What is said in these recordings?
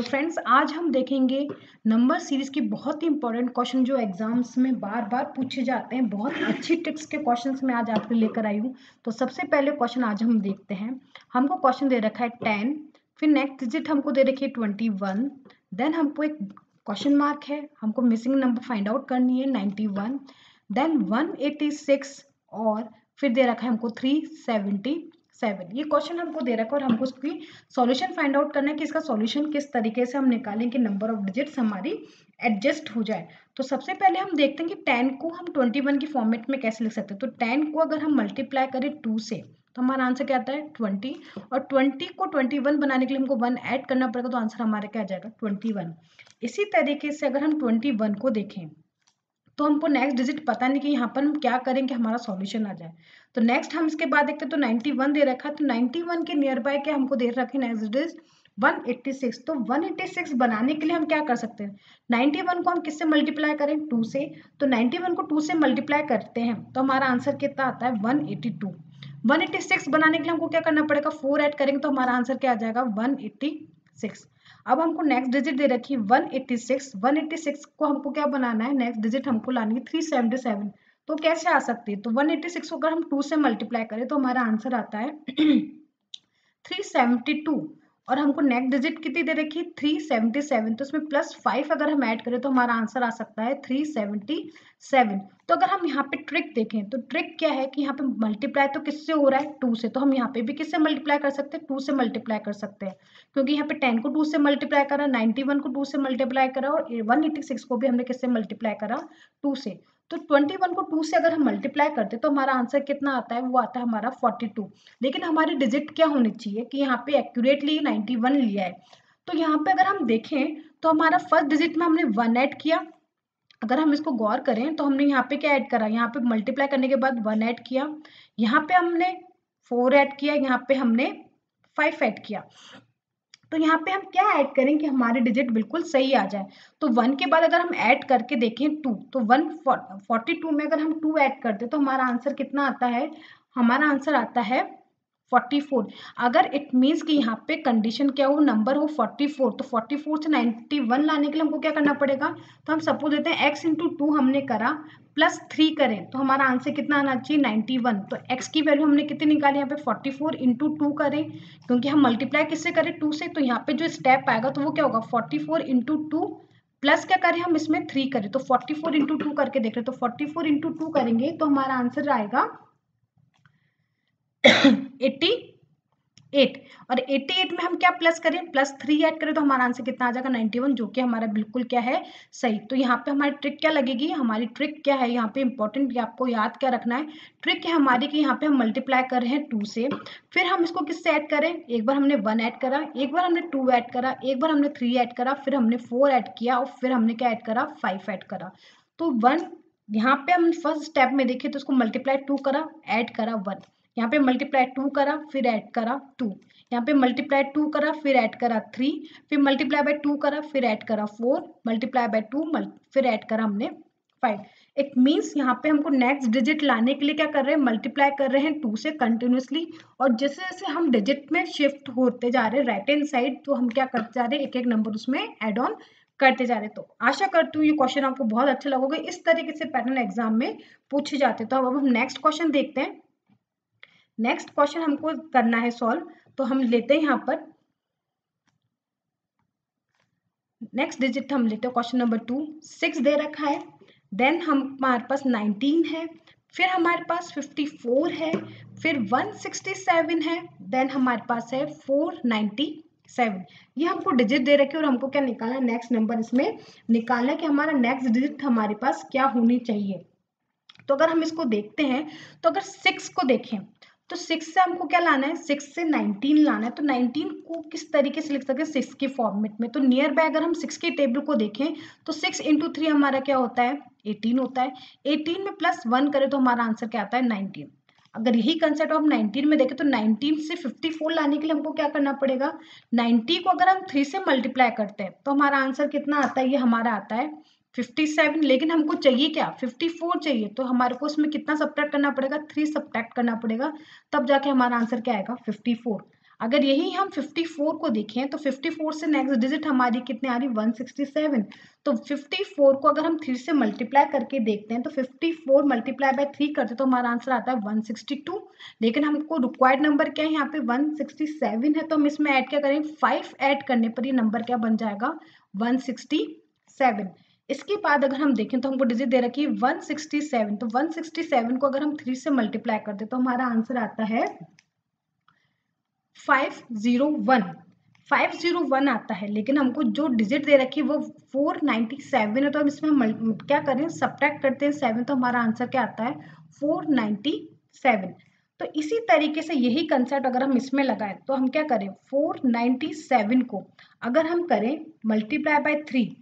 Friends, आज हम देखेंगे नंबर सीरीज की बहुत ही इंपॉर्टेंट क्वेश्चन जो एग्जाम्स में बार बार पूछे जाते हैं। बहुत अच्छी ट्रिक्स के क्वेश्चंस मैं आज आपके लेकर आई हूँ। तो सबसे पहले क्वेश्चन आज हम देखते हैं। हमको क्वेश्चन दे रखा है 10, फिर नेक्स्ट डिजिट हमको दे रखी है 21, देन हमको एक क्वेश्चन मार्क है, हमको मिसिंग नंबर फाइंड आउट करनी है 91, देन 186 और फिर दे रखा है हमको 377। ये क्वेश्चन हमको दे रखा है और हमको इसकी सॉल्यूशन फाइंड आउट करना है कि इसका सॉल्यूशन किस तरीके से हम निकालें कि नंबर ऑफ डिजिट्स हमारी एडजस्ट हो जाए। तो सबसे पहले हम देखते हैं कि 10 को हम 21 की फॉर्मेट में कैसे लिख सकते हैं। तो 10 को अगर हम मल्टीप्लाई करें 2 से तो हमारा आंसर क्या आता है 20, और 20 को 21 बनाने के लिए हमको 1 ऐड करना पड़ेगा, तो आंसर हमारा क्या आ जाएगा 21। इसी तरीके से अगर हम 21 को देखें तो हमको नेक्स्ट डिजिट पता नहीं कि यहाँ पर हम क्या करें कि हमारा सॉल्यूशन आ जाए। तो नेक्स्ट हम इसके बाद देखते हैं, तो 91 दे रखा है, तो 91 के नियर बाय क्या हमको दे रखे नेक्स्ट डिजिट 186। तो 186 बनाने के लिए हम क्या कर सकते हैं, 91 को हम किससे मल्टीप्लाई करें 2 से। तो 91 को 2 से मल्टीप्लाई करते हैं तो हमारा आंसर कितना आता है 182। 186 बनाने के लिए हमको क्या करना पड़ेगा 4 ऐड करेंगे तो हमारा आंसर क्या आ जाएगा 186। अब हमको नेक्स्ट डिजिट दे रखी है 186। 186 को हमको क्या बनाना है, नेक्स्ट डिजिट हमको लानी है 377। तो कैसे आ सकती है, तो 186 को अगर हम 2 से मल्टीप्लाई करें तो हमारा आंसर आता है 372, और हमको नेक्स्ट डिजिट कितनी दे रखी है 377। तो इसमें +5 अगर हम ऐड करें तो हमारा आंसर आ सकता है 377। तो अगर हम यहाँ पे ट्रिक देखें तो ट्रिक क्या है कि यहाँ पे मल्टीप्लाई तो किससे हो रहा है 2 से, तो हम यहाँ पे भी किससे मल्टीप्लाई कर सकते हैं 2 से मल्टीप्लाई कर सकते हैं, क्योंकि यहाँ पे 10 को 2 से मल्टीप्लाई करा, 91 को 2 से मल्टीप्लाई करा और 186 को भी हमने किससे मल्टीप्लाई करा 2 से। तो 21 को 2 से अगर हम मल्टीप्लाई करते तो हमारा आंसर कितना आता है, वो आता है हमारा 42। लेकिन हमारी डिजिट क्या होनी चाहिए कि यहाँ पे एक्यूरेटली 91 लिया है। तो यहाँ पे अगर हम देखें तो हमारा फर्स्ट डिजिट में हमने 1 ऐड किया। अगर हम इसको गौर करें तो हमने यहाँ पे क्या ऐड करा, यहाँ पे मल्टीप्लाई करने के बाद 1 ऐड किया, यहाँ पे हमने 4 ऐड किया, यहाँ पे हमने 5 ऐड किया। तो यहाँ पे हम क्या ऐड करें कि हमारे डिजिट बिल्कुल सही आ जाए। तो 1 के बाद अगर हम ऐड करके देखें 2, तो 142 में अगर हम 2 ऐड करते तो हमारा आंसर कितना आता है, हमारा आंसर आता है 44। अगर इट मीन्स कि यहाँ पे कंडीशन क्या हो, नंबर हो 44, तो 44 से 91 लाने के लिए हमको क्या करना पड़ेगा, तो हम सपोज देते हैं x इंटू 2 हमने करा +3 करें तो हमारा आंसर कितना आना चाहिए 91। तो x की वैल्यू हमने कितनी निकाली यहाँ पे 44 इंटू 2 करें, क्योंकि हम मल्टीप्लाई किससे करें 2 से, तो यहाँ पे जो स्टेप आएगा तो वो क्या होगा 44 इंटू 2 प्लस क्या करें हम इसमें 3 करें, तो 44 इंटू 2 करके देख रहे, तो 44 इंटू 2 करेंगे तो हमारा आंसर आएगा 88। और 88 में हम क्या प्लस करें, +3 ऐड करें तो हमारा आंसर कितना आ जाएगा 91, जो कि हमारा बिल्कुल क्या है सही। तो यहाँ पे हमारी ट्रिक क्या लगेगी, हमारी ट्रिक क्या है यहाँ पे इंपॉर्टेंट, आपको याद क्या रखना है, ट्रिक है हमारी कि यहाँ पे हम मल्टीप्लाई कर रहे हैं 2 से, फिर हम इसको किससे ऐड करें, एक बार हमने 1 ऐड करा, एक बार हमने 2 ऐड करा, एक बार हमने 3 ऐड करा, फिर हमने 4 ऐड किया और फिर हमने क्या ऐड करा 5 ऐड करा। तो 1 यहाँ पे हम फर्स्ट स्टेप में देखें तो इसको मल्टीप्लाई 2 करा, ऐड करा 1, यहाँ पे मल्टीप्लाई 2 करा फिर ऐड करा 2, यहाँ पे मल्टीप्लाई 2 करा फिर ऐड करा 3, फिर मल्टीप्लाई बाय 2 करा फिर ऐड करा 4, मल्टीप्लाई बाय 2 फिर ऐड करा हमने 5। इट मीन्स यहाँ पे हमको नेक्स्ट डिजिट लाने के लिए क्या कर रहे हैं, मल्टीप्लाई कर रहे हैं 2 से कंटिन्यूसली, और जैसे जैसे हम डिजिट में शिफ्ट होते जा रहे हैं राइट हैंड साइड, तो हम क्या करते जा रहे हैं एक एक नंबर उसमें एड ऑन करते जा रहे। तो आशा करती हूँ ये क्वेश्चन आपको बहुत अच्छा लगोगे, इस तरीके से पैटर्न एग्जाम में पूछे जाते। तो अब हम नेक्स्ट क्वेश्चन देखते हैं। नेक्स्ट क्वेश्चन हमको करना है सॉल्व, तो हम लेते हैं यहाँ पर नेक्स्ट डिजिट हम लेते हैं क्वेश्चन नंबर 2, 6 दे रखा है, देन हमारे पास 19 है, फिर हमारे पास 54 है, फिर 167 है, देन हमारे पास है 497। ये हमको डिजिट दे रखे और हमको क्या निकालना है, नेक्स्ट नंबर इसमें निकालना है कि हमारा नेक्स्ट डिजिट हमारे पास क्या होनी चाहिए। तो अगर हम इसको देखते हैं तो अगर 6 को देखें तो 6 से हमको क्या लाना है, 6 से 19 लाना है। तो 19 को किस तरीके से लिख सकते हैं 6 के फॉर्मेट में, तो नियर बाय अगर हम 6 के टेबल को देखें तो 6 इंटू 3 हमारा क्या होता है 18 होता है, 18 में +1 करें तो हमारा आंसर क्या आता है 19। अगर यही कंसेप्ट हम 19 में देखें तो 19 से 54 लाने के लिए हमको क्या करना पड़ेगा, 90 को अगर हम 3 से मल्टीप्लाई करते हैं तो हमारा आंसर कितना आता है, ये हमारा आता है 57। लेकिन हमको चाहिए क्या 54 चाहिए, तो हमारे को इसमें कितना सब्ट्रैक्ट करना पड़ेगा 3 सब्ट्रैक्ट करना पड़ेगा, तब जाके हमारा आंसर क्या आएगा 54। अगर यही हम 54 को देखें तो 54 से नेक्स्ट डिजिट हमारी कितनी आ रही 167। तो 54 को अगर हम 3 से मल्टीप्लाई करके देखते हैं तो 54 मल्टीप्लाई बाय 3 करते तो हमारा आंसर आता है 162। लेकिन हमको रिक्वायर्ड नंबर क्या है यहाँ पे 167 है, तो हम इसमें ऐड क्या करें 5 ऐड करने पर ये नंबर क्या बन जाएगा 167। इसके बाद अगर हम देखें तो हमको डिजिट दे रखी है 167, तो 167 को अगर हम 3 से मल्टीप्लाई करते तो हमारा आंसर आता है 501 आता है। लेकिन हमको जो डिजिट दे रखी है वो 497 है, तो हम इसमें क्या करें सब्ट्रैक्ट करते हैं 7, तो हमारा आंसर क्या आता है 497। तो इसी तरीके से यही कंसेप्ट अगर हम इसमें लगाएं तो हम क्या करें 497 को अगर हम करें मल्टीप्लाई बाय 3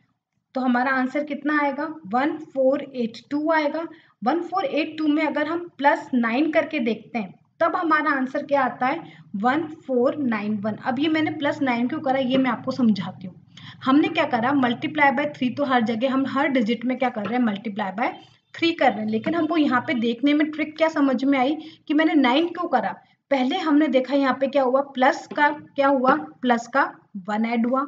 तो हमारा आंसर कितना आएगा 1482 आएगा। 1482 में अगर हम +9 करके देखते हैं तब हमारा आंसर क्या आता है 1491। अब ये मैंने +9 क्यों करा ये मैं आपको समझाती हूँ। हमने क्या करा मल्टीप्लाई बाय 3, तो हर जगह हम हर डिजिट में क्या कर रहे हैं मल्टीप्लाई बाय 3 कर रहे हैं। लेकिन हमको यहाँ पे देखने में ट्रिक क्या समझ में आई कि मैंने 9 क्यों करा। पहले हमने देखा यहाँ पे क्या हुआ प्लस का क्या हुआ प्लस का 1 ऐड हुआ,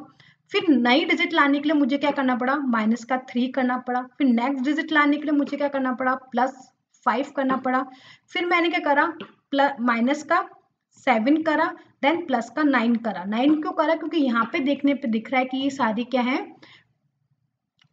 फिर नई डिजिट लाने के लिए मुझे क्या करना पड़ा -3 करना पड़ा, फिर नेक्स्ट डिजिट लाने के लिए मुझे क्या करना पड़ा +5 करना पड़ा, फिर मैंने क्या करा -7 करा, देन +9 करा। 9 क्यों करा क्योंकि यहाँ पे देखने पे दिख रहा है कि ये सारी क्या है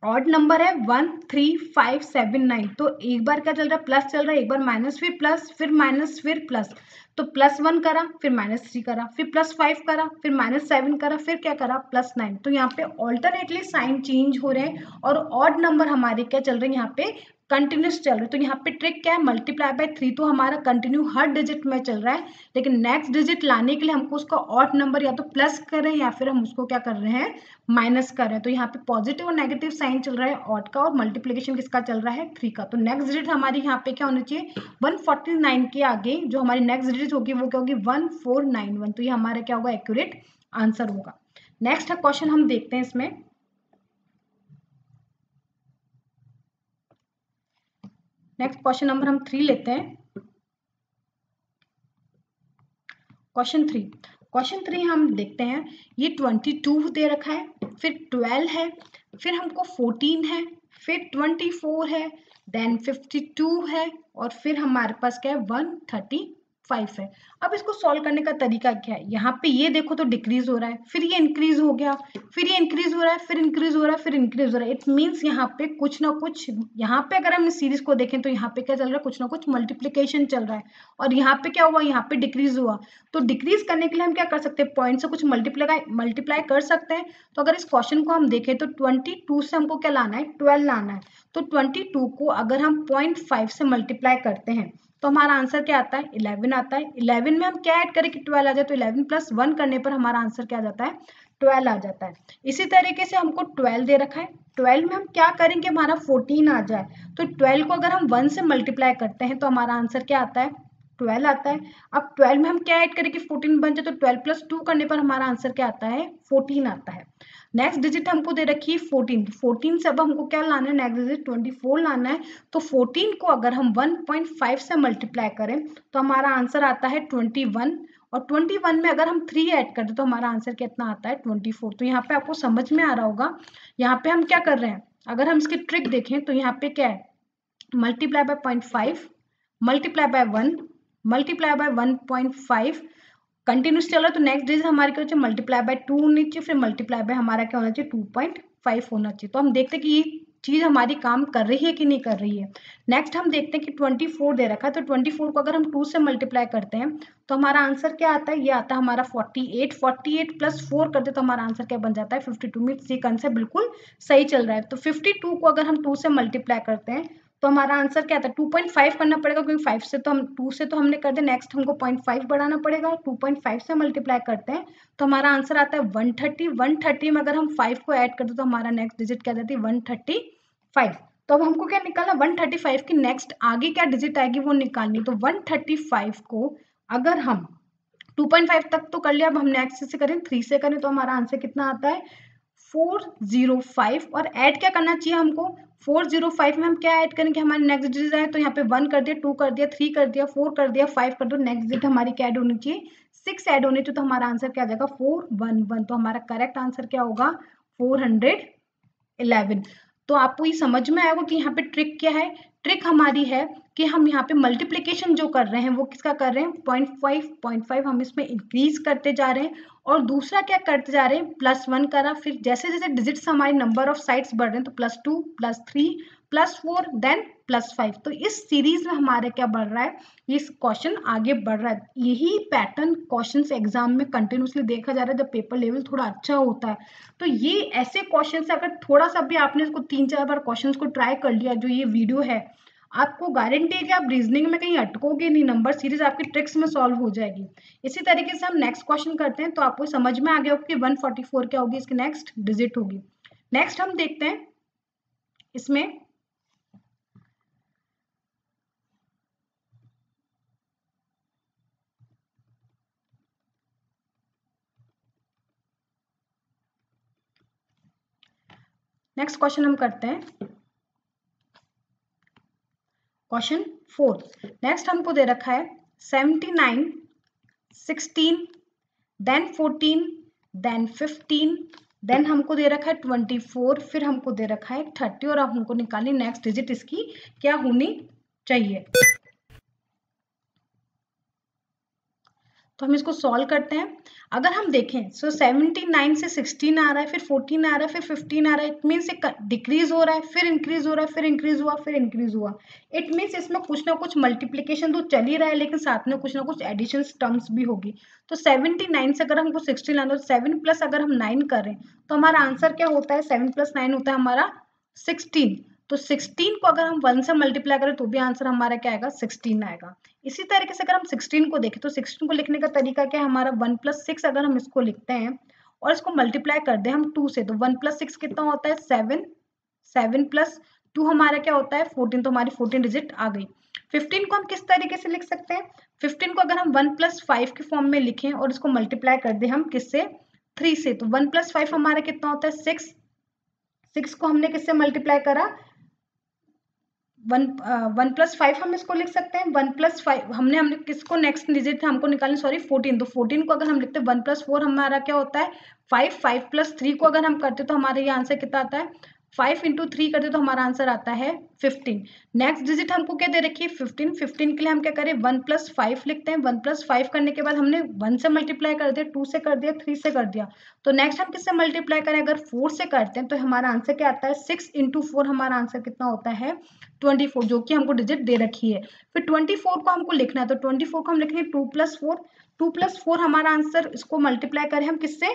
ऑड नंबर है 1 3 5 7 9। तो एक बार क्या चल रहा है प्लस चल रहा है, एक बार माइनस फिर प्लस फिर माइनस फिर प्लस। तो +1 करा फिर -3 करा फिर +5 करा फिर -7 करा फिर क्या करा +9। तो यहाँ पे ऑल्टरनेटली साइन चेंज हो रहे हैं और ऑड नंबर हमारे क्या चल रहे हैं यहाँ पे कंटिन्यूस चल रहे हैं। तो यहाँ पे ट्रिक क्या है मल्टीप्लाई बाय 3 तो हमारा कंटिन्यू हर डिजिट में चल रहा है, लेकिन नेक्स्ट डिजिट लाने के लिए हमको उसका ऑड नंबर या तो प्लस कर रहे हैं या फिर हम उसको क्या कर रहे हैं माइनस कर रहे हैं। तो यहाँ पे पॉजिटिव और नेगेटिव साइन चल रहा है ऑड का और मल्टीप्लिकेशन किसका चल रहा है 3 का। तो नेक्स्ट डिजिट हमारी यहाँ पे क्या होना चाहिए 149 के आगे जो हमारी नेक्स्ट डिजिट होगी वो क्या होगी 1491। तो ये हमारा क्या होगा एक्यूरेट आंसर होगा। नेक्स्ट क्वेश्चन हम देखते हैं इसमें। नेक्स्ट क्वेश्चन नंबर हम 3 लेते हैं। क्वेश्चन 3 हम देखते हैं। ये 22 दे रखा है, फिर 12 है, फिर हमको 14 है, फिर 24 है, देन 52 है और फिर हमारे पास क्या है 135 है। अब इसको सॉल्व करने का तरीका क्या है, यहाँ पे ये देखो तो डिक्रीज हो रहा है, फिर ये इंक्रीज हो गया, फिर ये इंक्रीज हो रहा है, फिर इंक्रीज हो रहा है, फिर इंक्रीज हो रहा है। इट मीन्स यहाँ पे कुछ ना कुछ, यहाँ पे अगर हम इस सीरीज को देखें तो यहाँ पे क्या चल रहा है कुछ ना कुछ मल्टीप्लीकेशन चल रहा है और यहाँ पे क्या हुआ यहाँ पे डिक्रीज हुआ। तो डिक्रीज करने के लिए हम क्या कर सकते हैं पॉइंट से कुछ मल्टीप्लाई कर सकते हैं। तो अगर इस क्वेश्चन को हम देखें तो 22 से हमको क्या लाना है 12 लाना है। तो 22 को अगर हम 0.5 से मल्टीप्लाई करते हैं तो हमारा आंसर क्या आता है 11 आता है। 11 में हम क्या ऐड करें कि 12 आ जाए, तो 11 + 1 करने पर हमारा आंसर क्या आ जाता है 12 आ जाता है। इसी तरीके से हमको 12 दे रखा है, 12 में हम क्या करेंगे हमारा 14 आ जाए। तो 12 को अगर हम 1 से मल्टीप्लाई करते हैं तो हमारा आंसर क्या आता है 12 आता है। अब 12 में हम क्या ऐड करें कि 14 बन जाए, तो 12 + 2 करने पर हमारा आंसर क्या आता है 14 आता है। नेक्स्ट डिजिट हमको दे रखी है 14 से अब हमको क्या लाना है नेक्स्ट डिजिट 24 लाना है। तो 14 को अगर हम 1.5 से मल्टीप्लाई करें तो हमारा आंसर आता है 21 और 21 में अगर हम 3 ऐड कर दें तो हमारा आंसर कितना आता है 24। तो यहाँ पे आपको समझ में आ रहा होगा यहाँ पे हम क्या कर रहे हैं। अगर हम इसकी ट्रिक देखें तो यहाँ पे क्या है multiply by 0.5 multiply by 1 multiply by 1.5 continuous चल रहा है। तो नेक्स्ट डिजिट हमारे क्या चाहिए मल्टीप्लाई बाय 2 होनी चाहिए, फिर मल्टीप्लाई बाय हमारा क्या होना चाहिए 2.5 होना चाहिए। तो हम देखते हैं कि ये चीज हमारी काम कर रही है कि नहीं कर रही है। नेक्स्ट हम देखते हैं कि 24 दे रखा है, तो 24 को अगर हम 2 से मल्टीप्लाई करते हैं तो हमारा आंसर क्या आता है ये आता है हमारा 48 + 4 करते तो हमारा आंसर क्या बन जाता है 52। मीन्स ये कंसेप्ट बिल्कुल सही चल रहा है। तो 52 को अगर हम 2 से मल्टीप्लाई करते हैं तो हमारा आंसर क्या आता है 2.5 करना पड़ेगा क्योंकि 5 से तो हम 2 से तो हमने कर दिया, नेक्स्ट हमको 0.5 बढ़ाना पड़ेगा। 2.5 से मल्टीप्लाई करते हैं तो हमारा आंसर आता है 130। 130 में अगर हम 5 को ऐड कर दे तो हमारा नेक्स्ट डिजिट क्या जाती है 135। तो अब हमको क्या निकालना 135 की नेक्स्ट आगे क्या डिजिट आएगी वो निकालनी। तो 135 को अगर हम 2.5 तक तो कर लिया, अब हम नेक्स्ट से करें 3 से करें तो हमारा आंसर कितना आता है 405। और ऐड क्या करना चाहिए हमको 405 में हम क्या ऐड करेंगे हमारे नेक्स्ट डिजिट आए तो यहाँ पे 1 कर दिया 2 कर दिया 3 कर दिया 4 कर दिया 5 कर दो, नेक्स्ट डिजिट हमारी क्या ऐड होनी चाहिए 6 ऐड होने चाहिए, तो हमारा आंसर क्या आ जाएगा 411। तो हमारा करेक्ट आंसर क्या होगा 411। तो आपको ये समझ में आएगा कि यहाँ पे ट्रिक क्या है। ट्रिक हमारी है कि हम यहाँ पे मल्टीप्लिकेशन जो कर रहे हैं वो किसका कर रहे हैं 0.5 हम इसमें इंक्रीज करते जा रहे हैं, और दूसरा क्या करते जा रहे हैं +1 करा, फिर जैसे जैसे डिजिट्स हमारे नंबर ऑफ साइड्स बढ़ रहे हैं तो +2 +3 +4 देन +5। तो इस सीरीज में हमारे क्या बढ़ रहा है, ये क्वेश्चन आगे बढ़ रहा है। यही पैटर्न क्वेश्चंस एग्जाम में कंटिन्यूसली देखा जा रहा है जब पेपर लेवल थोड़ा अच्छा होता है। तो ये ऐसे क्वेश्चंस अगर थोड़ा सा भी आपने इसको 3-4 बार क्वेश्चंस को ट्राई कर लिया, जो ये वीडियो है, आपको गारंटी है कि आप रीजनिंग में कहीं अटकोगे नहीं, नंबर सीरीज आपकी ट्रिक्स में सॉल्व हो जाएगी। इसी तरीके से हम नेक्स्ट क्वेश्चन करते हैं, तो आपको समझ में आ गया होगा कि 144 क्या होगी, इसकी नेक्स्ट डिजिट होगी। नेक्स्ट हम देखते हैं इसमें नेक्स्ट क्वेश्चन हम करते हैं क्वेश्चन 4। नेक्स्ट हमको दे रखा है 79 16 देन 14 देन 15 देन हमको दे रखा है 24, फिर हमको दे रखा है 30, और अब हमको निकालनी नेक्स्ट डिजिट इसकी क्या होनी चाहिए। तो हम इसको सॉल्व करते हैं। अगर हम देखें सो 79 से 16 आ रहा है, फिर 14 आ रहा है, फिर 15 आ रहा है, इट मीन्स डिक्रीज हो रहा है, फिर इंक्रीज हो रहा है, फिर इंक्रीज हुआ, फिर इंक्रीज हुआ। इट मीन्स इसमें कुछ ना कुछ मल्टीप्लीकेशन तो चल ही रहा है, लेकिन साथ में कुछ ना कुछ एडिशन टर्म्स भी होगी। तो 79 से अगर हमको 16 लाना तो 7 प्लस अगर हम 9 करें तो हमारा आंसर क्या होता है 7 + 9 होता है हमारा 16। तो 16 को अगर हम 1 से मल्टीप्लाई करें तो भी आंसर हमारा क्या आएगा 16 आएगा। इसी तरीके से अगर हम 16 को देखें तो 16 को लिखने का तरीका क्या है हमारा 1 + 6 अगर हम इसको लिखते हैं और इसको मल्टीप्लाई कर दें हम 2 से, तो 1 + 6 कितना होता है 7, 7 + 2 हमारा क्या होता है 14। तो हमारी 14 डिजिट आ गई। 15 को हम किस तरीके से लिख सकते हैं, 15 को अगर हम 1 + 5 के फॉर्म में लिखें और इसको मल्टीप्लाई कर दें हम किससे 3 से, तो 1 + 5 हमारा कितना होता है 6। 6 को हमने किससे मल्टीप्लाई करा 1 + 5 हम इसको लिख सकते हैं। 1 + 5 हमने किसको नेक्स्ट डिजिट हमको निकालनी सॉरी 14, तो 14 को अगर हम लिखते हैं 1 + 4 हमारा क्या होता है 5, 5 + 3 को अगर हम करते तो हमारे ये आंसर कितना आता है 5 × 3 करते तो हमारा आंसर आता है 15। नेक्स्ट डिजिट हमको क्या दे रखी है 15। 15 के लिए हम क्या करें 1 + 5 लिखते हैं। 1 + 5 करने के बाद हमने 1 से मल्टीप्लाई कर दिया, 2 से कर दिया, 3 से कर दिया। तो नेक्स्ट हम किससे मल्टीप्लाई करें अगर 4 से करते हैं तो हमारा आंसर क्या आता है 6 × 4 हमारा आंसर कितना होता है 24, जो कि हमको डिजिट दे रखी है। फिर 24 को हमको लिखना है, तो 24 को हम लिखेंगे 2 + 4। 2 + 4 हमारा आंसर, इसको मल्टीप्लाई करें हम किससे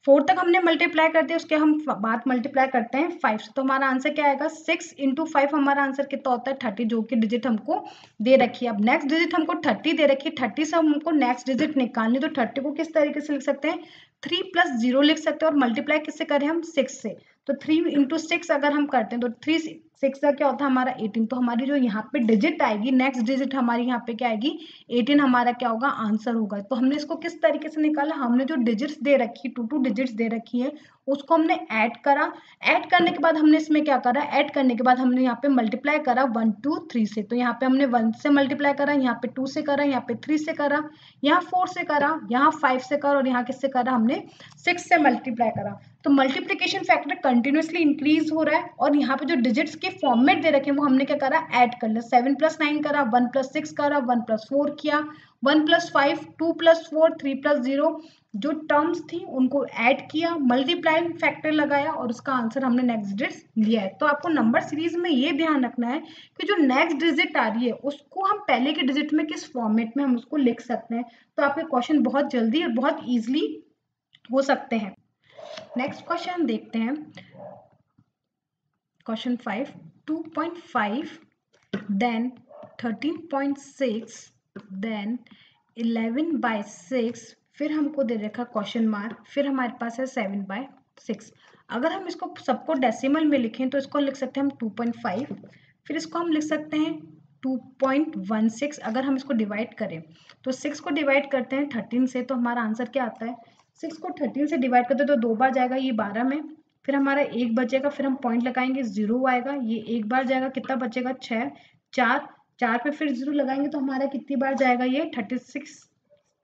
4 तक हमने मल्टीप्लाई कर दिया, उसके हम बाद मल्टीप्लाई करते हैं 5 से, तो हमारा आंसर क्या आएगा 6 × 5 हमारा आंसर कितना होता है 30, जो कि डिजिट हमको दे रखी है। अब नेक्स्ट डिजिट हमको 30 दे रखी है, 30 से हमको नेक्स्ट डिजिट निकालनी, तो 30 को किस तरीके से लिख सकते हैं 3 + 0 लिख सकते हैं, और मल्टीप्लाई किससे करें हम 6 से। तो 3 × 6 अगर हम करते हैं तो 3 6 का क्या होता है हमारा 18। तो हमारी जो यहाँ पे डिजिट आएगी नेक्स्ट डिजिट हमारी यहाँ पे क्या आएगी 18 हमारा क्या होगा आंसर होगा। तो हमने इसको किस तरीके से निकाला, हमने जो डिजिट्स दे रखी 2 डिजिट्स दे रखी है उसको हमने ऐड करा। ऐड करने के बाद हमने इसमें क्या करा, ऐड करने के बाद हमने यहाँ पे मल्टीप्लाई करा 1 2 3 से। तो यहाँ पे हमने 1 से मल्टीप्लाई करा, यहाँ पे 2 से करा, यहाँ पे 3 से करा, यहाँ 4 से करा, यहाँ 5 से करा, और यहाँ किससे करा हमने 6 से मल्टीप्लाई करा। तो मल्टीप्लिकेशन फैक्टर कंटिन्यूसली इंक्रीज हो रहा है, और यहाँ पे जो डिजिट्स के फॉर्मेट दे रखे हैं वो हमने क्या करा ऐड कर लिया। 7 + 9 करा, 1 + 6 करा, 1 + 4 किया, 1 + 5, 2 + 4, 3 + 0 जो टर्म्स थी उनको ऐड किया, मल्टीप्लाइंग फैक्टर लगाया, और उसका आंसर हमने नेक्स्ट डिजिट लिया है। तो आपको नंबर सीरीज में ये ध्यान रखना है कि जो नेक्स्ट डिजिट आ रही है उसको हम पहले के डिजिट में किस फॉर्मेट में हम उसको लिख सकते हैं, तो आपके क्वेश्चन बहुत जल्दी और बहुत ईजिली हो सकते हैं। नेक्स्ट क्वेश्चन देखते हैं क्वेश्चन 5, 2.5 देन 13.6 देन 11/6, फिर हमको दे रखा क्वेश्चन मार्क, फिर हमारे पास है 7/6। अगर हम इसको सबको डेसिमल में लिखें तो इसको लिख सकते हैं हम 2.5, फिर इसको हम लिख सकते हैं 2.16। अगर हम इसको डिवाइड करें तो 6 को डिवाइड करते हैं 13 से, तो हमारा आंसर क्या आता है 6 को 13 से डिवाइड करते तो 2 बार जाएगा ये 12 में, फिर हमारा 1 बचेगा, फिर हम पॉइंट लगाएंगे 0 आएगा, ये 1 बार जाएगा कितना बचेगा 6, 4 4 पे फिर 0 लगाएंगे तो हमारा कितनी बार जाएगा ये 36,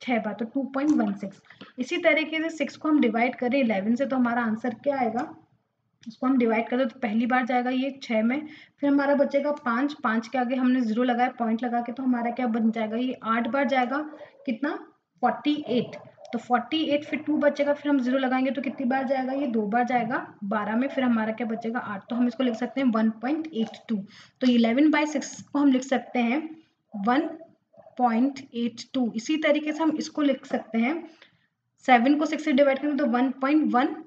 6 बार, तो 2.16। इसी तरीके से 6 को हम डिवाइड करें 11 से तो हमारा आंसर क्या आएगा, इसको हम डिवाइड करें तो पहली बार जाएगा ये 6 में, फिर हमारा बचेगा 5, 5 के आगे हमने 0 लगाया पॉइंट लगा के, तो हमारा क्या बन जाएगा ये 8 बार जाएगा, कितना 48। तो 48 फिर 2 बचेगा, फिर हम 0 लगाएंगे तो कितनी बार जाएगा ये 2 बार जाएगा 12 में, फिर हमारा क्या बचेगा 8। तो हम इसको लिख सकते हैं 1.82। तो 11/6 को हम लिख सकते हैं 1.82। इसी तरीके से हम इसको लिख सकते हैं 7 को 6 से डिवाइड करें तो 1.14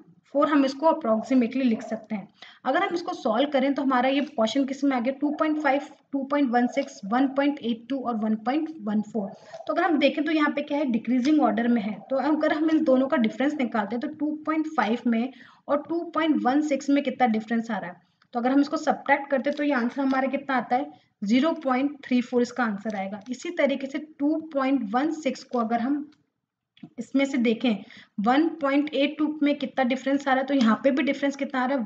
हम इसको अप्रोक्सीमेटली लिख सकते हैं। अगर हम इसको सॉल्व करें तो हमारा ये क्वेश्चन किस में आ गया 2.5, 2.16, 1.82 और 1.14। तो अगर हम देखें तो यहाँ पे क्या है डिक्रीजिंग ऑर्डर में है, तो अगर हम इन दोनों का डिफरेंस निकालते हैं तो 2.5 में और 2.16 में कितना डिफरेंस आ रहा है, तो अगर हम इसको सब्ट्रैक्ट करते हैं तो ये आंसर हमारा कितना आता है 0.34 इसका आंसर आएगा। इसी तरीके से 2.16 को अगर हम इसमें से देखें 1.82 में कितना डिफरेंस आ रहा है, तो यहाँ पे भी डिफरेंस कितना आ रहा है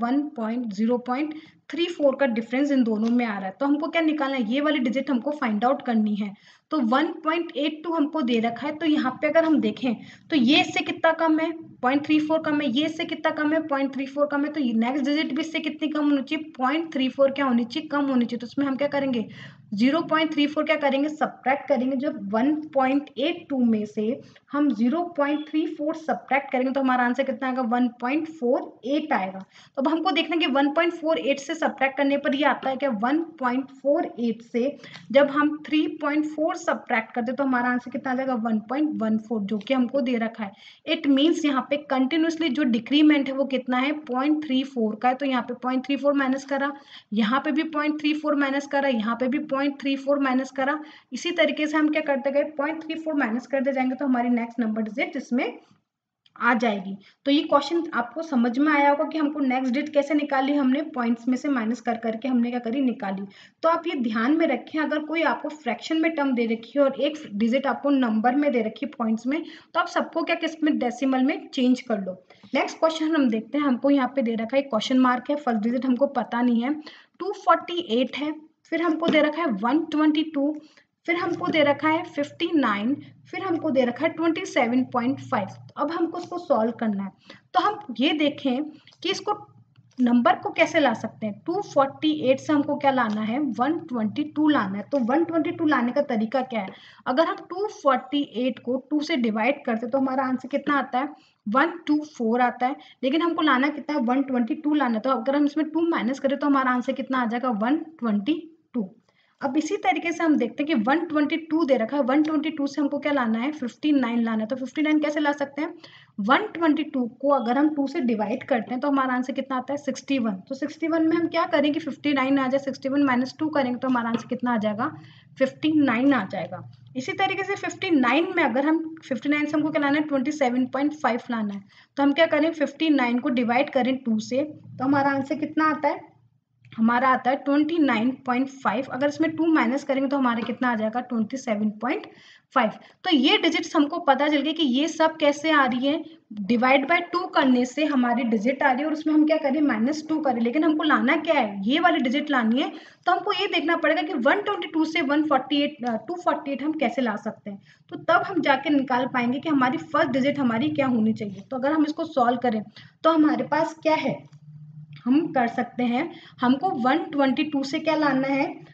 0.34 का डिफरेंस इन दोनों में आ रहा है। तो हमको क्या निकालना है, ये वाली डिजिट हमको फाइंड आउट करनी है। तो 1.82 हमको दे रखा है, तो यहाँ पे अगर हम देखें तो ये इससे कितना कम है 0.34 कम है, ये इससे कितना कम है 0.34 कम है, तो नेक्स्ट डिजिट भी इससे कितनी कम होनी चाहिए 0.34 क्या होनी चाहिए कम होनी चाहिए। तो उसमें हम क्या करेंगे 0.34 क्या करेंगे सब्ट्रैक्ट करेंगे, जब 1.82 में से हम 0.34 सब्ट्रैक्ट करेंगे तो हमारा आंसर कितना आएगा 1.48 आएगा। तो अब हमको देखना कि 1.48 से सब्ट्रैक्ट करने पर ये आता है क्या 1.48 से जब हम 3.4 सब्ट्रैक्ट करते तो हमारा आंसर कितना आ जाएगा 1.14 जो कि हमको दे रखा है। इट मीन्स यहाँ पे कंटिन्यूसली जो डिक्रीमेंट है वो कितना है 0.34 का है, तो यहाँ पे 0.34 माइनस करा, यहाँ पे भी 0.34 माइनस करा, यहाँ पे भी 0.34 माइनस करा। इसी तरीके से हम क्या करते गए 0.34 माइनस करते जाएंगे तो हमारी नेक्स्ट नंबर डिजिट इसमें आ जाएगी। तो ये क्वेश्चन आपको समझ में आया होगा कि हमको नेक्स्ट डिजिट कैसे निकाली, हमने पॉइंट्स में से माइनस कर करके हमने क्या करी निकाली। तो आप ये ध्यान में रखें अगर कोई आपको फ्रैक्शन में टर्म दे रखी है और एक डिजिट आपको नंबर में दे रखी है पॉइंट्स में, तो आप सबको क्या किस में डेसिमल में चेंज कर लो। नेक्स्ट क्वेश्चन हम देखते हैं, हमको यहाँ पे दे रखा है क्वेश्चन मार्क है, फर्स्ट डिजिट हमको पता नहीं है, 248 है, फिर हमको दे रखा है 122, फिर हमको दे रखा है 59, फिर हमको दे रखा है 27.5। अब हमको इसको सॉल्व करना है, तो हम ये देखें कि इसको नंबर को कैसे ला सकते हैं। 248 से हमको क्या लाना है 122 लाना है। तो 122 लाने का तरीका क्या है, अगर हम 248 को 2 से डिवाइड करते तो हमारा आंसर कितना आता है 124 आता है, लेकिन हमको लाना कितना है 122 लाना है। तो अगर हम इसमें 2 माइनस करें तो हमारा आंसर कितना आ जाएगा 122। अब इसी तरीके से हम देखते हैं कि 122 दे रखा है, 122 से हमको क्या लाना है 59 लाना है। तो 59 कैसे ला सकते हैं 122 को अगर हम 2 से डिवाइड करते हैं तो हमारा आंसर कितना आता है 61। तो 61 में हम क्या करेंगे 59 आ जाए, 61 माइनस 2 करेंगे तो हमारा आंसर कितना आ जाएगा 59 आ जाएगा। इसी तरीके से 59 में अगर हम 59 से हमको क्या लाना है 27.5 लाना है, तो हम क्या करें 59 को डिवाइड करें 2 से तो हमारा आंसर कितना आता है, हमारा आता है 29.5। अगर इसमें 2 माइनस करेंगे तो हमारे कितना आ जाएगा 27.5। तो ये डिजिट्स हमको पता चल गया कि ये सब कैसे आ रही है, डिवाइड बाय 2 करने से हमारी डिजिट आ रही है और उसमें हम क्या करें -2 करें, लेकिन हमको लाना क्या है ये वाली डिजिट लानी है। तो हमको ये देखना पड़ेगा कि 122 से 248 हम कैसे ला सकते हैं, तो तब हम जाके निकाल पाएंगे कि हमारी फर्स्ट डिजिट हमारी क्या होनी चाहिए। तो अगर हम इसको सॉल्व करें तो हमारे पास क्या है, हम कर सकते हैं, हमको 122 से क्या लाना है,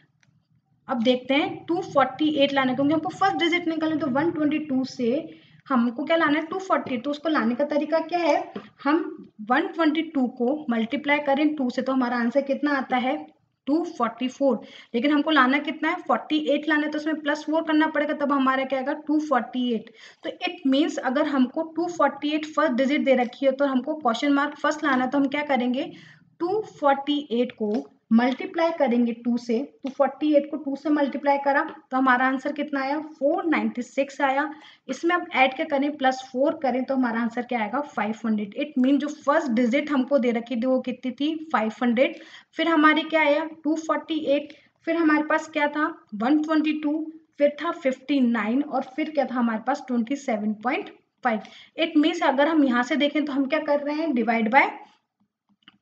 अब देखते हैं 248 लाना है, क्योंकि हमको फर्स्ट डिजिट निकालना है। तो 122 से हमको क्या लाना है 248, तो उसको लाने का तरीका क्या है, हम 122 को मल्टीप्लाई करें 2 से तो हमारा आंसर कितना आता है 244, लेकिन हमको लाना कितना है 48 लाना है, तो उसमें +4 करना पड़ेगा तब हमारा क्या आएगा 248। तो इट मीन्स अगर हमको 248 फर्स्ट डिजिट दे रखी है तो हमको क्वेश्चन मार्क फर्स्ट लाना है, तो हम क्या करेंगे 248 को मल्टीप्लाई करेंगे 2 से, 248 को 2 से मल्टीप्लाई करा तो हमारा आंसर कितना आया 496 आया। इसमें अब ऐड क्या करें +4 करें तो हमारा आंसर क्या आएगा 500। इट मीन जो फर्स्ट डिजिट हमको दे रखी थी वो कितनी थी 500, फिर हमारी क्या आया 248, फिर हमारे पास क्या था 122, फिर था 59 और फिर क्या था हमारे पास 27.5। इट मीन्स अगर हम यहाँ से देखें तो हम क्या कर रहे हैं डिवाइड बाय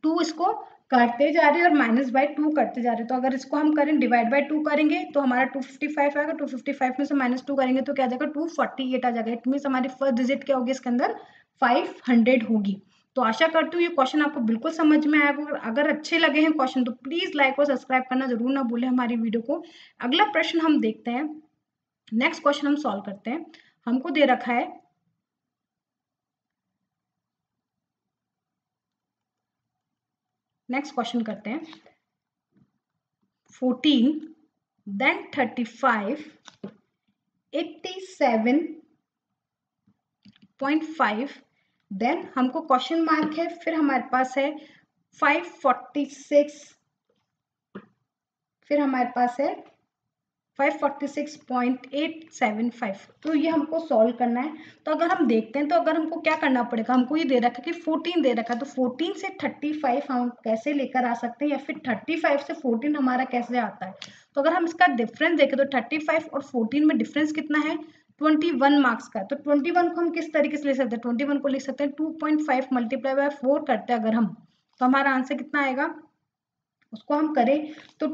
2 इसको काटते जा रहे हैं और -/2 करते जा रहे हैं। तो अगर इसको हम करें डिवाइड/2 करेंगे तो हमारा 255 आएगा। 255 में से -2 करेंगे तो क्या आ जाएगा, 248 आ जाएगा। इट मीन्स हमारी फर्स्ट डिजिट क्या होगी इसके अंदर, 500 होगी। तो आशा करती हूँ ये क्वेश्चन आपको बिल्कुल समझ में आएगा। और अगर अच्छे लगे हैं क्वेश्चन तो प्लीज लाइक और सब्सक्राइब करना जरूर ना भूलें हमारी वीडियो को। अगला प्रश्न हम देखते हैं, नेक्स्ट क्वेश्चन हम सॉल्व करते हैं। हमको दे रखा है नेक्स्ट क्वेश्चन करते हैं, 14 then 35 87.5 देन हमको क्वेश्चन मार्क है, फिर हमारे पास है 546, फिर हमारे पास है 546.875। तो ये हमको सॉल्व करना है। तो अगर हम देखते हैं तो अगर हमको क्या करना पड़ेगा, हमको ये दे रखा है कि 14 दे रखा है, तो 14 से 35 हम कैसे लेकर आ सकते हैं, या फिर 35 से 14 हमारा कैसे आता है। तो अगर हम इसका डिफरेंस देखें तो 35 और 14 में डिफरेंस कितना है, 21 मार्क्स का। तो 21 को हम किस तरीके से ले सकते हैं, 21 को लिख सकते हैं 2.5 मल्टीप्लाई बाय 4 करते हैं अगर हम, तो हमारा आंसर कितना आएगा, उसको हम करें तो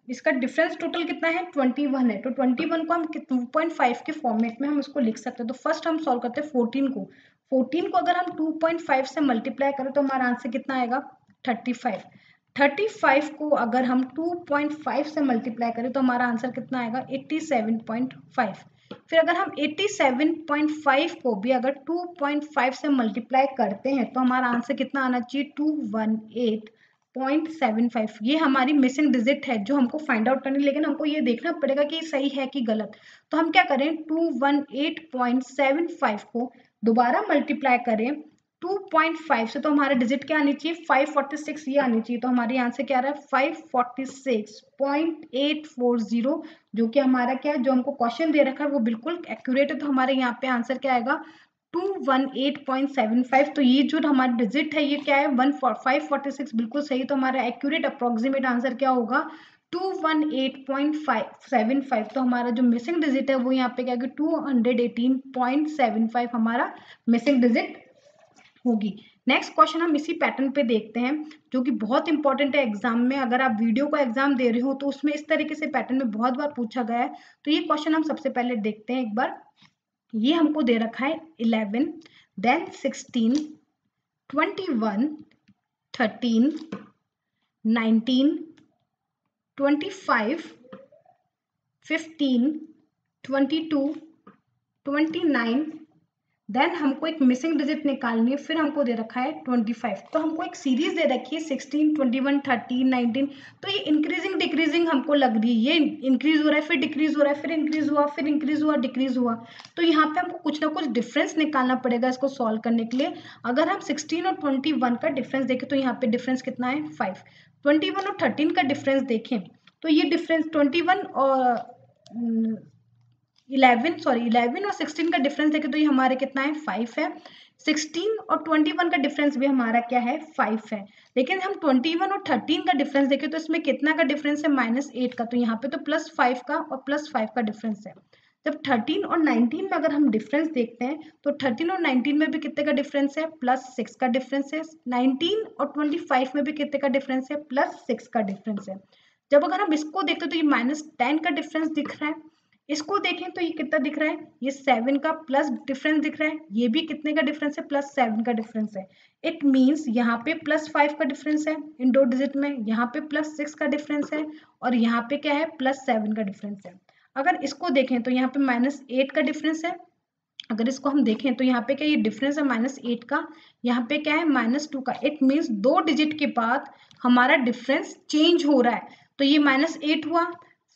इसका डिफरेंस टोटल कितना है, 21 है। तो 21 को हम 2.5 के फॉर्मेट में हम इसको लिख सकते हैं। तो फर्स्ट हम सॉल्व करते हैं 14 को। 14 को अगर हम 2.5 से मल्टीप्लाई करें तो हमारा आंसर कितना आएगा, 35। 35 को अगर हम 2.5 से मल्टीप्लाई करें तो हमारा आंसर कितना आएगा, 87.5। फिर अगर हम 87.5 को भी अगर 2.5 से मल्टीप्लाई करते हैं तो हमारा आंसर कितना आना चाहिए, 218.75। ये हमारी मिसिंग डिजिट है जो हमको फाइंड आउट करनी, लेकिन हमको ये देखना पड़ेगा कि सही है कि गलत। तो हम क्या करें, 218.75 को दोबारा मल्टीप्लाई करें 2.5 से, तो हमारा डिजिट क्या आनी चाहिए, 546 ये आनी चाहिए। तो हमारी आंसर क्या आ रहा है, 546.840, जो कि हमारा क्या है, जो हमको क्वेश्चन दे रखा है वो बिल्कुल एक्यूरेट है। तो हमारे यहाँ पे आंसर क्या आएगा, 218.75। तो ये जो हमारी डिजिट है ये क्या है, 546 बिल्कुल सही। तो हमारा एक्यूरेट अप्रोक्सीमेट आंसर क्या होगा, 218.75। तो हमारा जो मिसिंग डिजिट है वो यहाँ पे क्या है, 218.75 हमारा मिसिंग डिजिट होगी। नेक्स्ट क्वेश्चन हम इसी पैटर्न पे देखते हैं, जो कि बहुत इंपॉर्टेंट है एग्जाम में। अगर आप वीडियो का एग्जाम दे रहे हो तो उसमें इस तरीके से पैटर्न में बहुत बार पूछा गया है। तो ये क्वेश्चन हम सबसे पहले देखते हैं एक बार। ये हमको दे रखा है 11 देन 16 21 13 19 25 15 22 29 देन हमको एक मिसिंग डिजिट निकालनी है, फिर हमको दे रखा है 25। तो हमको एक सीरीज दे रखी है 16 21 13 19। तो ये इंक्रीजिंग डिक्रीजिंग हमको लग रही है, ये इंक्रीज हो रहा है फिर डिक्रीज हो रहा है, फिर इंक्रीज हुआ फिर इंक्रीज हुआ डिक्रीज हुआ। तो यहाँ पे हमको कुछ ना कुछ डिफरेंस निकालना पड़ेगा इसको सॉल्व करने के लिए। अगर हम 16 और 21 का डिफरेंस देखें तो यहाँ पे डिफरेंस कितना है, 5। 21 और 13 का डिफरेंस देखें तो ये डिफरेंस 21 और 11 और 16 का डिफरेंस देखें तो ये हमारे कितना है, 5 है। 16 और 21 का डिफरेंस भी हमारा क्या है, 5 है। लेकिन हम 21 और 13 का डिफरेंस देखें तो इसमें कितना का डिफरेंस है, -8 का। तो यहाँ पे तो +5 का और +5 का डिफरेंस है। जब 13 और 19 में अगर हम डिफरेंस देखते हैं तो 13 और 19 में भी कितने का डिफरेंस है, +6 का डिफरेंस है। 19 और 25 में भी कितने का डिफरेंस है, +6 का डिफरेंस है। जब अगर हम इसको देखते हैं तो ये -10 का डिफरेंस दिख रहा है। इसको देखें तो ये कितना दिख रहा है, ये 7 का प्लस डिफरेंस दिख रहा है। ये भी कितने का डिफरेंस है, +7 का डिफरेंस है। इट मीन्स यहाँ पे +5 का डिफरेंस है इन दो डिजिट में, यहाँ पे +6 का डिफरेंस है, और यहाँ पे क्या है, +7 का डिफरेंस है। अगर इसको देखें तो यहाँ पे -8 का डिफरेंस है। अगर इसको हम देखें तो यहाँ पे क्या ये डिफरेंस है -8 का, यहाँ पे क्या है -2 का। इट मीन्स 2 डिजिट के बाद हमारा डिफरेंस चेंज हो रहा है। तो ये -8 हुआ,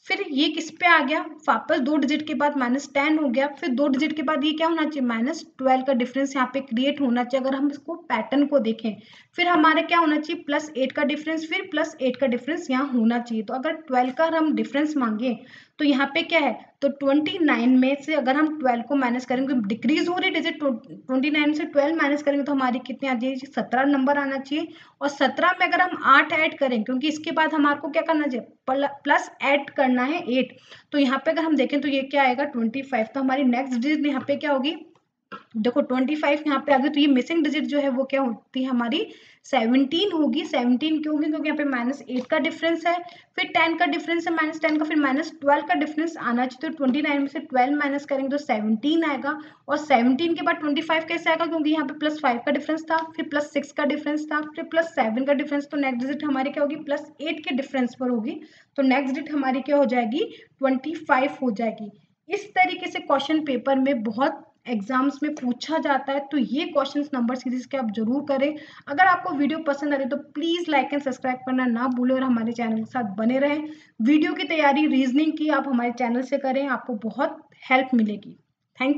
फिर ये किस पे आ गया, वापस 2 डिजिट के बाद -10 हो गया, फिर 2 डिजिट के बाद ये क्या होना चाहिए, -12 का डिफरेंस यहाँ पे क्रिएट होना चाहिए अगर हम इसको पैटर्न को देखें। फिर हमारा क्या होना चाहिए, +8 का डिफरेंस, फिर +8 का डिफरेंस यहाँ होना चाहिए। तो अगर 12 का हम डिफरेंस मांगे तो यहाँ पे क्या है, तो 29 में से अगर हम 12 को माइनस करेंगे, डिक्रीज हो रही डिजिट, 29 से 12 माइनस करेंगे तो हमारी कितनी आ जाएगी, 17 नंबर आना चाहिए। और 17 में अगर हम 8 ऐड करें, क्योंकि इसके बाद हमारे को क्या करना चाहिए, प्लस ऐड करना है 8। तो यहाँ पे अगर हम देखें तो ये क्या आएगा, 25। तो हमारी नेक्स्ट डिजिट यहाँ पे क्या होगी, देखो 25 यहाँ पे आ गई, तो ये मिसिंग डिजिट जो है वो क्या होती है हमारी 17 होगी। 17 क्यों होगी? क्योंकि यहाँ पे -8 का डिफरेंस है, फिर 10 का डिफरेंस है, -10 का, फिर -12 का डिफरेंस आना चाहिए। तो 29 में से 12 माइनस करेंगे तो 17 आएगा, और 17 के बाद 25 कैसे आएगा? क्योंकि यहाँ पे +5 का डिफरेंस था, फिर +6 का डिफरेंस था, फिर +7 का डिफरेंस। तो नेक्स्ट डिजिट हमारी क्या होगी? +8 के डिफरेंस पर होगी। तो नेक्स्ट डिजिट हमारी क्या हो जाएगी? 25 हो जाएगी। इस तरीके से क्वेश्चन पेपर में बहुत एग्जाम्स में पूछा जाता है। तो ये क्वेश्चंस नंबर सीरीज के आप जरूर करें। अगर आपको वीडियो पसंद आ रही है तो प्लीज लाइक एंड सब्सक्राइब करना ना भूलें, और हमारे चैनल के साथ बने रहें। वीडियो की तैयारी रीजनिंग की आप हमारे चैनल से करें, आपको बहुत हेल्प मिलेगी। थैंक